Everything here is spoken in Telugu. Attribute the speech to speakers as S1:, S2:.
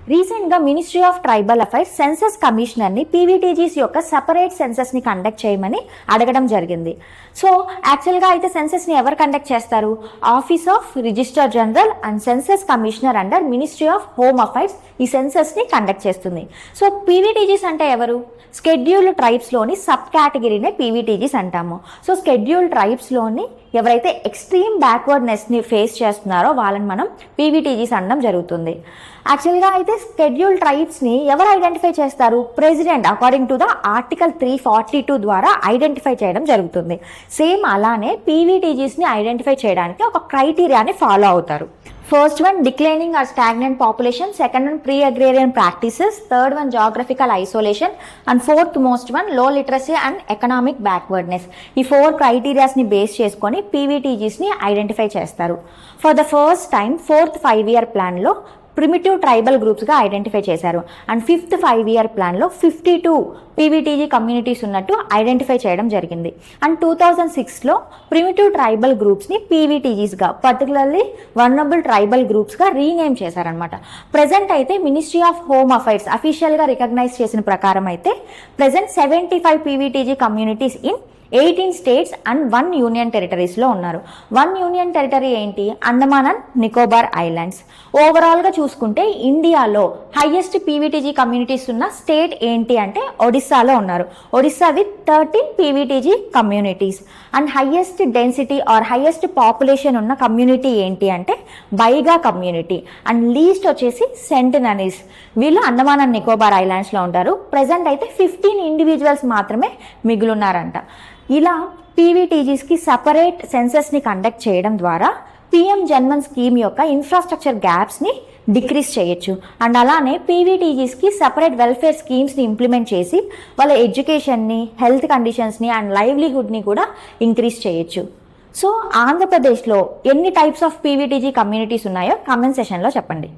S1: రీసెంట్గా ministry of tribal affairs census కమిషనర్ని పీవీటీజీస్ యొక్క సపరేట్ సెన్సస్ని కండక్ట్ చేయమని అడగడం జరిగింది. సో యాక్చువల్గా అయితే సెన్సస్ని ఎవరు కండక్ట్ చేస్తారు? Office of registrar general and census commissioner under ministry of home affairs ఈ సెన్సస్ని కండక్ట్ చేస్తుంది. సో పీవీటీజీస్ అంటే ఎవరు? స్కెడ్యూల్డ్ ట్రైబ్స్లోని సబ్ కేటగిరీనే పీవీటీజీస్ అంటాము. సో స్కెడ్యూల్డ్ ట్రైబ్స్లోని ఎవరైతే ఎక్స్ట్రీమ్ బ్యాక్వర్డ్నెస్ని ఫేస్ చేస్తున్నారో వాళ్ళని మనం పీవీటీజీస్ అనడం జరుగుతుంది. యాక్చువల్గా అయితే స్కెడ్యూల్ ట్రైబ్స్ని ఎవరు ఐడెంటిఫై చేస్తారు? President according to the article 342 ద్వారా ఐడెంటిఫై చేయడం జరుగుతుంది. సేమ్ అలానే పీవీటీజీస్ని ఐడెంటిఫై చేయడానికి ఒక క్రైటీరియాని ఫాలో అవుతారు. First one, declining or stagnant population. Second one, pre-agrarian practices. Third one, geographical isolation. And fourth most one, low literacy and economic backwardness. ఈ 4 criterias ని బేస్ చేసుకొని PVTGs ని ఐడెంటిఫై చేస్తారు. For the first time, 4th 5-year plan లో ప్రిమిటివ్ ట్రైబల్ గ్రూప్స్గా ఐడెంటిఫై చేశారు. అండ్ 5th 5-year ప్లాన్లో 52 పీవీటీజీ కమ్యూనిటీస్ ఉన్నట్టు ఐడెంటిఫై చేయడం జరిగింది. అండ్ 2006లో ప్రిమిటివ్ ట్రైబల్ గ్రూప్స్ని పీవీటీజీస్గా, పర్టికులర్లీ వల్నరబుల్ ట్రైబల్ గ్రూప్స్గా రీనేమ్ చేశారనమాట. ప్రజెంట్ అయితే మినిస్ట్రీ ఆఫ్ హోమ్ అఫైర్స్ అఫీషియల్గా రికగ్నైజ్ చేసిన ప్రకారం అయితే present 75 PVTG communities in 18 states and 1 union టెరిటరీస్లో ఉన్నారు. 1 యూనియన్ టెరిటరీ ఏంటి? Andaman and Nicobar islands. ఓవరాల్గా చూసుకుంటే ఇండియాలో హైయెస్ట్ పీవీటీజీ కమ్యూనిటీస్ ఉన్న స్టేట్ ఏంటి అంటే ఒడిస్సాలో ఉన్నారు. Odisha with 13 PVTG communities. And highest density or highest population ఉన్న కమ్యూనిటీ ఏంటి అంటే బైగా కమ్యూనిటీ. అండ్ లీస్ట్ వచ్చేసి సెంటినరీస్. వీళ్ళు అండమాన్ అండ్ నికోబార్ ఐలాండ్స్లో ఉంటారు. ప్రజెంట్ అయితే 15 ఇండివిజువల్స్ మాత్రమే మిగులున్నారంట. ఇలా పీవీటీజీస్కి సపరేట్ సెన్సస్ని కండక్ట్ చేయడం ద్వారా పిఎం జన్మన్ స్కీమ్ యొక్క ఇన్ఫ్రాస్ట్రక్చర్ గ్యాప్స్ని డిక్రీజ్ చేయొచ్చు. అండ్ అలానే పీవీటీజీస్కి సపరేట్ వెల్ఫేర్ స్కీమ్స్ని ఇంప్లిమెంట్ చేసి వాళ్ళ ఎడ్యుకేషన్ని, హెల్త్ కండిషన్స్ని అండ్ లైవ్లీహుడ్ని కూడా ఇంక్రీజ్ చేయొచ్చు. సో ఆంధ్రప్రదేశ్లో ఎన్ని టైప్స్ ఆఫ్ పీవీటీజీ కమ్యూనిటీస్ ఉన్నాయో కామెంట్ సెషన్లో చెప్పండి.